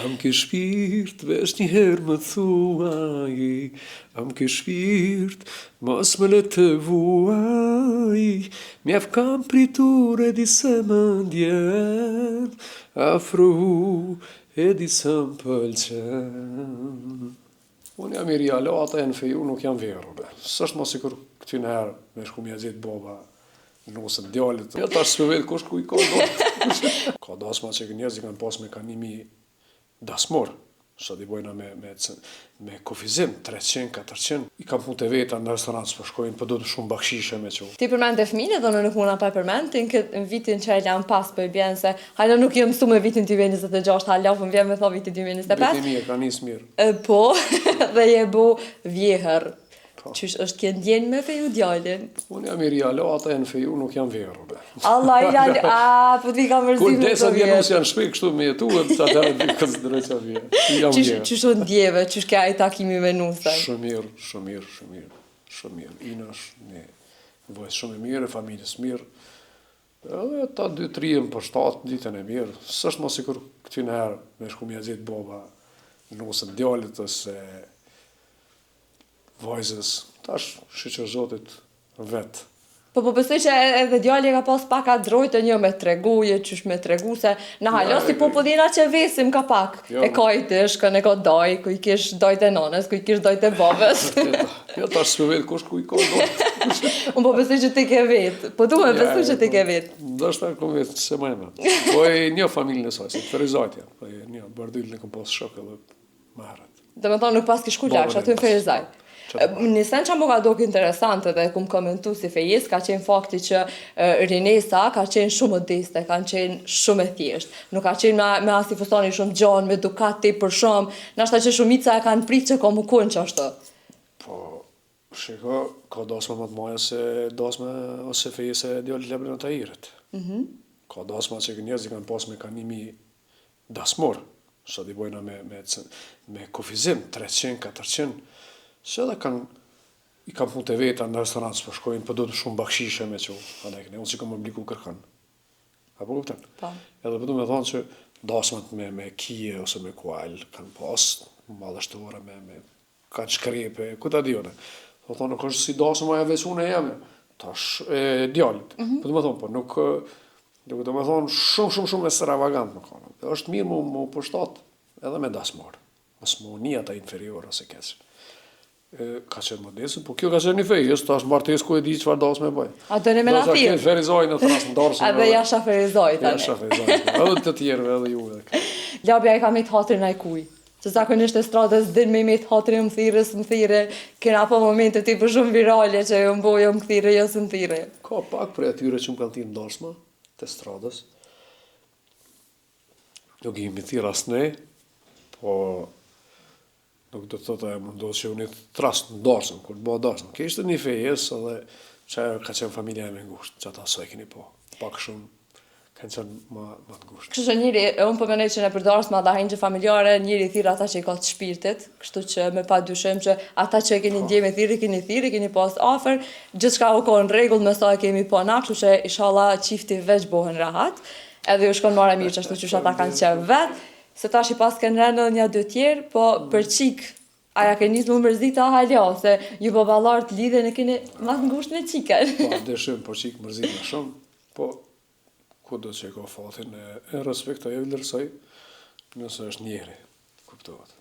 Am ke shpirt, vesh një herë më thuaj, am ke shpirt, mos më le të vuaj, mjaf kam pritur e di se më ndjen, afru e di se më pëlqen. Unë jam i rialo, ata e në feju nuk jam verë, be. Sështë ma sikur këty në herë me shku mja gjithë boba, nusën djallit. Ja tash s'pe vetë kush ku i ka do. Ka dasma që njerëzit kanë pas mekanimi dasmor, sa di bojna me kufizim, 300, 400. I kam punë të veta në restorant, s'po shkojnë, po do të shumë bakshishe me që. Ti përmend e fëmijë, do në nuk muna pa përmend, në vitin që e lam pas për bjen se, hajde nuk jë mësu me vitin 2026, hala për bjen me tho vitin 2025. Viti mirë, ka njësë mirë. Po, dhe je bu vjehër. Qysh është kje ndjenë me feju djallin? Unë jam i rialo, ata e në feju nuk jam verë, be. Allah i lali, po t'vi ka mërzim Kur me desa të vjenus vjetë. janë shpik kështu me jetu, e të atërë të konsideroj që vjetë. Jam vjerë. Qysh o ndjeve, qysh ka i takimi me nusën? Shumë mirë, shumë mirë, shumë mirë, shumë mirë. Ina është një vojtë shumë e mirë, familjes mirë. Edhe ta 2-3 për 7 ditën e mirë. S'është ma sikur këty në herë me shku mja gjithë boba, nusën djallit ose vajzës. Tash shqyqër zotit vetë. Po besoj që edhe djalli ka pas pak a drojtë një me treguje, qysh me tregu se në halo si popullina që vesim ka pak. E ka i tishkën, e ka daj, ku i kish dajt e nonës, ku i kish dajt e babës. Ja tash s'pe vetë kush ku i ka do. Unë po besoj që ti ke vetë, po du me besoj që ti ke vetë. Ndështë ta kom vetë, se ma e me. Po e një familjen e saj, se të Ferizajt janë. Po e një bardhyllin e kom pas shok edhe më herët. Dhe me thonë nuk pas kish ku laksh, aty në Ferizajt. Një sen që më ka dok interesante dhe kum komentu si fejes, ka qenë fakti që rinesa ka qenë shumë modeste, kanë qenë shumë e thjesht. Nuk ka qenë me asi fustani shumë gjanë, me dukati për shumë, nashta që shumica e kanë prit që ka më kunë që ashtë. Po, shiko, ka dasma më të maja se dasma ose fejes e djallit Lebrin e Tahirit. Ka dasma që njerëzit kanë pas mekanimi dasmor, sa di bojna me kufizim, 300, 400. Se edhe i kam punë të veta në restorant, s'po shkojnë, po do të shumë bakshishe me që unë si kam obligu kërkan. Apo kupten? Edhe përdu me thonë që dasmat me kije ose me kual kanë pas, madhështore, kanë shkrepe, ku ta di one. Po thonë, nuk është si dasma e vesune jeme, tash e djallit. Përdu me thonë, po nuk do me thonë shumë extravagant më kanë. Është mirë mu përshtat edhe me dasmor. Mos mu një ata inferior ose keqë. Ka qenë modesë, po kjo ka qenë një fej, jesë tash martes ku e di qëfar dasë me bëj. A do në me na thirë? Do të Ferizajt në trasë në darësën. Edhe jasha Ferizajt. Jasha Ferizajt, edhe të tjerëve, edhe ju edhe. Labja i ka me të hatrin a i kuj. Që zakonisht e stradës din me të hatrin më thire, kena po momente ti për shumë virale që jo mbojë më thire, jo së më thire. Ka pak për atyre që më kanë thirë ndarësma, të stradës. Nuk i mi thirë asë ne, po nuk do të thotë e mundohë që unë të trasë në darësën, kur të bëha darësën. Kështë një fejes edhe që ka qenë familja e me ngusht, që ata së e keni po. Pak shumë kanë qenë ma të ngusht. Kështu që njëri, unë përmenej që në për darësma dhe hajnë që familjare, njëri thirë ata që i ka të shpirtit, kështu që me pa dyshim që ata që e keni ndje me thirë, keni pas afer, gjithë shka u kohë në regull me sa e kemi po na, kështu që ishala qifti veç bohen rahat, edhe ju shkon mare mirë që ashtu që ata kanë qenë vetë. Se tash i pas kënë rënë një dy tjerë, po për qik, aja ke njësë më mërzita halja, se ju babalartë lidhe në kene ma të ngusht me qikën. Po, dëshim për qik mërzita shumë, po, ku do që e ka fatin e respekta e vlerësoj, nëse është njeri, kuptohet.